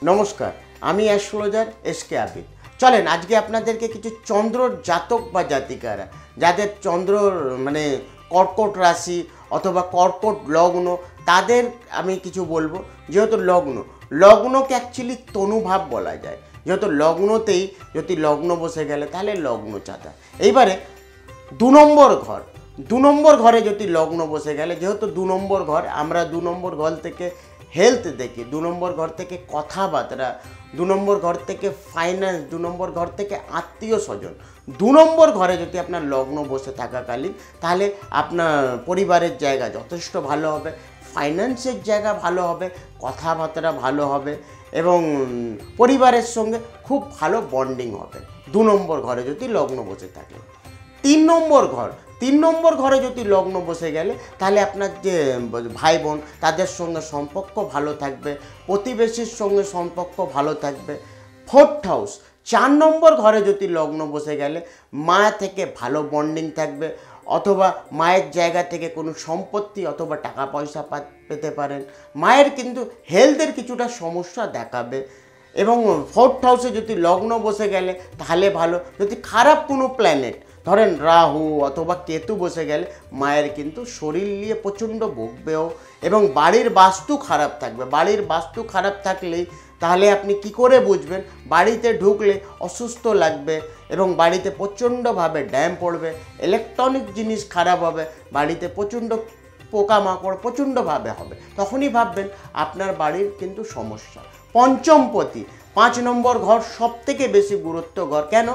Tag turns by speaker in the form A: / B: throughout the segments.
A: নমস্কার, আমি astrologer SK Abid. চলেন আজকে আপনাদেরকে কিছু চন্দ্রর জাতক বা জাতিকারা যাদের চন্দ্রর কর্কট রাশি অথবা কর্কট লগ্ন, তাদের আমি কিছু বলবো। যেহেতু লগ্নকে অ্যাকচুয়ালি তনুভাব বলা যায়, যেহেতু লগ্নতেই যদি লগ্ন বসে গেলে তাহলে লগ্ন চাঁদা। এইবারে 2 নম্বর ঘরে যদি লগ্ন বসে গেলে, যেহেতু 2 নম্বর ঘর, আমরা 2 নম্বর ঘর থেকে হেলথ দেখি, 2 নম্বর ঘর থেকে কথাবার্তা, 2 নম্বর ঘর থেকে ফাইন্যান্স, 2 নম্বর ঘর থেকে আত্মীয় স্বজন। 2 নম্বর ঘরে যদি আপনার লগ্ন বসে থাকাকালীন, তাহলে আপনার পরিবারের জায়গা যথেষ্ট ভালো হবে, ফাইন্যান্সের জায়গা ভালো হবে, কথাবার্তা ভালো হবে এবং পরিবারের সঙ্গে খুব ভালো বন্ডিং হবে 2 নম্বর ঘরে যদি লগ্ন বসে থাকে। 3 নম্বর ঘরে যদি লগ্ন বসে গেলে, তাহলে আপনার যে ভাই বোন তাদের সঙ্গে সম্পর্ক ভালো থাকবে, প্রতিবেশীর সঙ্গে সম্পর্ক ভালো থাকবে। 4th হাউস 4 নম্বর ঘরে যদি লগ্ন বসে গেলে মা থেকে ভালো বন্ডিং থাকবে, অথবা মায়ের জায়গা থেকে কোনো সম্পত্তি অথবা টাকা পয়সা পেতে পারেন। মায়ের কিন্তু হেলথের কিছুটা সমস্যা দেখাবে। এবং 4th হাউসে যদি লগ্ন বসে গেলে তাহলে ভালো। যদি খারাপ কোনো প্ল্যানেট, ধরেন রাহু অথবা কেতু বসে গেলে, মায়ের কিন্তু শরীর নিয়ে প্রচণ্ড ভুগবেও এবং বাড়ির বাস্তু খারাপ থাকবে। বাড়ির বাস্তু খারাপ থাকলেই তাহলে আপনি কি করে বুঝবেন? বাড়িতে ঢুকলে অসুস্থ লাগবে এবং বাড়িতে প্রচণ্ডভাবে ড্যাম পড়বে, ইলেকট্রনিক জিনিস খারাপ হবে, বাড়িতে প্রচণ্ড পোকামাকড় প্রচণ্ডভাবে হবে। তখনই ভাববেন আপনার বাড়ির কিন্তু সমস্যা। পঞ্চমপতি 5 নম্বর ঘর সবথেকে বেশি গুরুত্ব ঘর। কেন?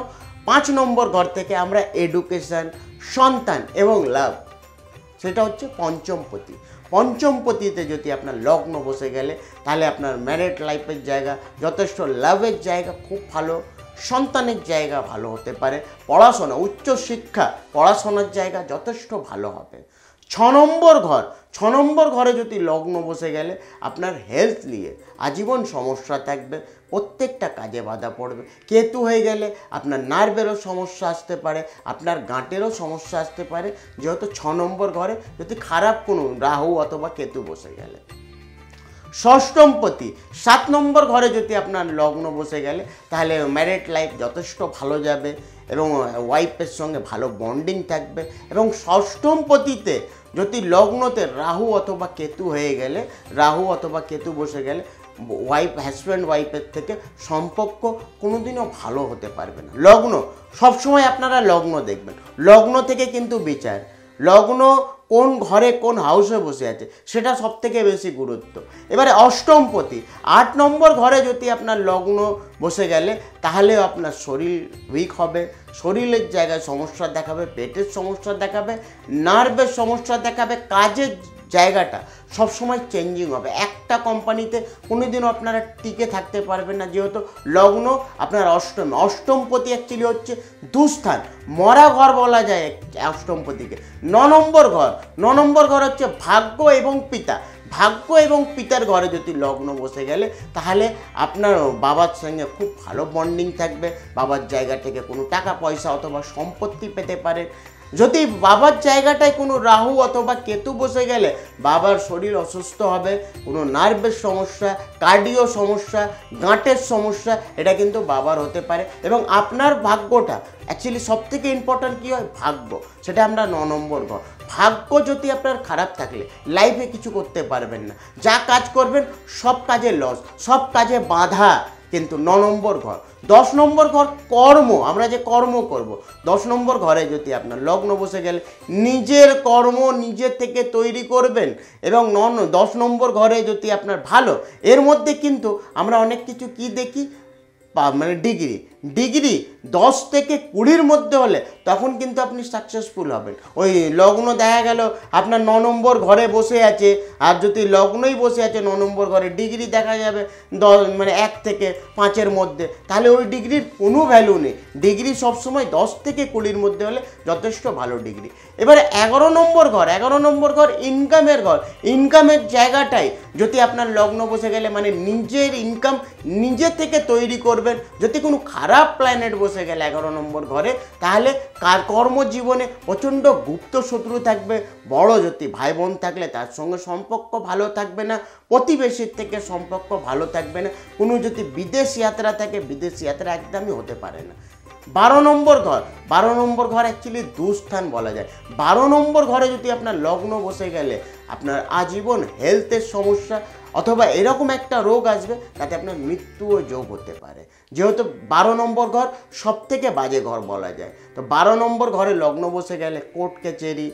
A: 5 নম্বর ঘর থেকে আমরা এডুকেশান, সন্তান এবং লাভ, সেটা হচ্ছে পঞ্চমপতি। পঞ্চমপতিতে যদি আপনার লগ্ন বসে গেলে, তাহলে আপনার ম্যারিড লাইফের জায়গা যথেষ্ট, লাভের জায়গা খুব ভালো, সন্তানের জায়গা ভালো হতে পারে, পড়াশোনা, উচ্চশিক্ষা, পড়াশোনার জায়গা যথেষ্ট ভালো হবে। 6 নম্বর ঘরে যদি লগ্ন বসে গেলে আপনার হেলথ নিয়ে আজীবন সমস্যা থাকবে, প্রত্যেকটা কাজে বাধা পড়বে। কেতু হয়ে গেলে আপনার নার্ভেরও সমস্যা আসতে পারে, আপনার গাঁটেরও সমস্যা আসতে পারে, যেহেতু 6 নম্বর ঘরে যদি খারাপ কোনো রাহু অথবা কেতু বসে গেলে। ষষ্ঠমপতি 7 নম্বর ঘরে যদি আপনার লগ্ন বসে গেলে, তাহলে ম্যারিড লাইফ যথেষ্ট ভালো যাবে এবং ওয়াইফের সঙ্গে ভালো বন্ডিং থাকবে। এবং ষষ্ঠমপতিতে যদি লগ্নতে রাহু অথবা কেতু হয়ে গেলে, রাহু অথবা কেতু বসে গেলে, হাজব্যান্ড ওয়াইফের থেকে সম্পর্ক কোনোদিনও ভালো হতে পারবে না। লগ্ন সবসময় আপনারা লগ্ন দেখবেন, লগ্ন থেকে কিন্তু বিচার, লগ্ন কোন ঘরে কোন হাউসে বসে আছে সেটা সবথেকে বেশি গুরুত্ব। এবারে অষ্টমপতি 8 নম্বর ঘরে যদি আপনার লগ্ন বসে গেলে, তাহলে আপনার শরীর উইক হবে, শরীরের জায়গায় সমস্যা দেখাবে, পেটের সমস্যা দেখাবে, নার্ভের সমস্যা দেখাবে, কাজের জায়গাটা সবসময় চেঞ্জিং হবে। একটা কোম্পানিতে কোনোদিনও আপনারা টিকে থাকতে পারবেন না, যেহেতু লগ্ন আপনার অষ্টমপতি অ্যাকচুয়ালি হচ্ছে দুস্থান, মরা ঘর বলা যায় অষ্টমপতিকে। 9 নম্বর ঘর হচ্ছে ভাগ্য এবং পিতা। ভাগ্য এবং পিতার ঘরে যদি লগ্ন বসে গেলে, তাহলে আপনার বাবার সঙ্গে খুব ভালো বন্ডিং থাকবে, বাবার জায়গা থেকে কোনো টাকা পয়সা অথবা সম্পত্তি পেতে পারে। যদি বাবার জায়গাটায় কোনো রাহু অথবা কেতু বসে গেলে বাবার শরীর অসুস্থ হবে, কোনো নার্ভের সমস্যা, কার্ডিও সমস্যা, গাঁটের সমস্যা, এটা কিন্তু বাবার হতে পারে। এবং আপনার ভাগ্যটা অ্যাকচুয়ালি সবথেকে ইম্পর্ট্যান্ট কী হয়? ভাগ্য, সেটা আমরা 9 নম্বর ঘর। ভাগ্য যদি আপনার খারাপ থাকলে লাইফে কিছু করতে পারবেন না, যা কাজ করবেন সব কাজে লস, সব কাজে বাধা। কিন্তু 9 নম্বর ঘর, 10 নম্বর ঘর কর্ম, আমরা যে কর্ম করব, 10 নম্বর ঘরে যদি আপনার লগ্ন বসে গেলে নিজের কর্ম নিজে থেকে তৈরি করবেন। এবং 10 নম্বর ঘরে যদি আপনার ভালো, এর মধ্যে কিন্তু আমরা অনেক কিছু কি দেখি, ডিগ্রি 10 থেকে 20-র মধ্যে হলে তখন কিন্তু আপনি সাকসেসফুল হবেন। ওই লগ্ন দেখা গেল আপনার 9 নম্বর ঘরে বসে আছে, আর যদি লগ্নই বসে আছে 9 নম্বর ঘরে, ডিগ্রি দেখা যাবে 1 থেকে 5-এর মধ্যে, তাহলে ওই ডিগ্রির কোনো ভ্যালু নেই। ডিগ্রি সবসময় 10 থেকে 20-র মধ্যে হলে যথেষ্ট ভালো ডিগ্রি। এবারে 11 নম্বর ঘর ইনকামের ঘর। ইনকামের জায়গাটাই যদি আপনার লগ্ন বসে গেলে, নিজের ইনকাম নিজে থেকে তৈরি করবেন। যদি কোনো খারাপ খারাপ প্ল্যানেট বসে গেলে 11 নম্বর ঘরে, তাহলে কর্মজীবনে প্রচণ্ড গুপ্ত শত্রু থাকবে। বড় যদি ভাই বোন থাকলে তার সঙ্গে সম্পর্ক ভালো থাকবে না, প্রতিবেশীর থেকে সম্পর্ক ভালো থাকবে না, কোনো যদি বিদেশ যাত্রা থাকে বিদেশ যাত্রা একদমই হতে পারে না। 12 নম্বর ঘর, 12 নম্বর ঘর অ্যাকচুয়ালি দুস্থান বলা যায়। 12 নম্বর ঘরে যদি আপনার লগ্ন বসে গেলে আপনার আজীবন হেলথের সমস্যা অথবা এরকম একটা রোগ আসবে তাতে আপনার মৃত্যুও যোগ হতে পারে, যেহেতু 12 নম্বর ঘর সব থেকে বাজে ঘর বলা যায়। তো 12 নম্বর ঘরে লগ্ন বসে গেলে কোর্ট কাছারি,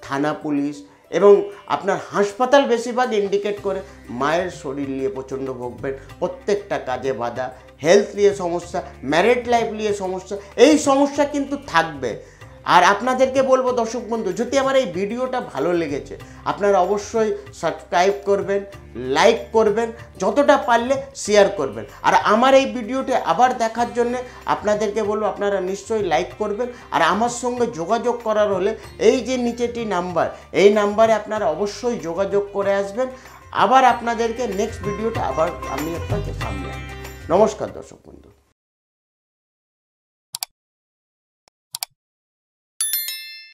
A: থানা পুলিশ এবং আপনার হাসপাতাল বেশিরভাগ ইন্ডিকেট করে। মায়ের শরীর নিয়ে প্রচণ্ড ভুগবেন, প্রত্যেকটা কাজে বাধা, হেলথ নিয়ে সমস্যা, ম্যারিড লাইফ নিয়ে সমস্যা, এই সমস্যা কিন্তু থাকবে। আর আপনাদেরকে বলবো দর্শক বন্ধু, যদি আমার এই ভিডিওটা ভালো লেগেছে আপনারা অবশ্যই সাবস্ক্রাইব করবেন, লাইক করবেন, যতটা পারলে শেয়ার করবেন। আর আমার এই ভিডিওটি আবার দেখার জন্য আপনাদেরকে বলবো আপনারা নিশ্চয়ই লাইক করবেন। আর আমার সঙ্গে যোগাযোগ করার হলে এই যে নিচেটি নাম্বার, এই নাম্বারে আপনারা অবশ্যই যোগাযোগ করে আসবেন। আবার আপনাদেরকে নেক্সট ভিডিওটা আবার আমি আপনাকে সামনে আনবো। নমস্কার দর্শক বন্ধু।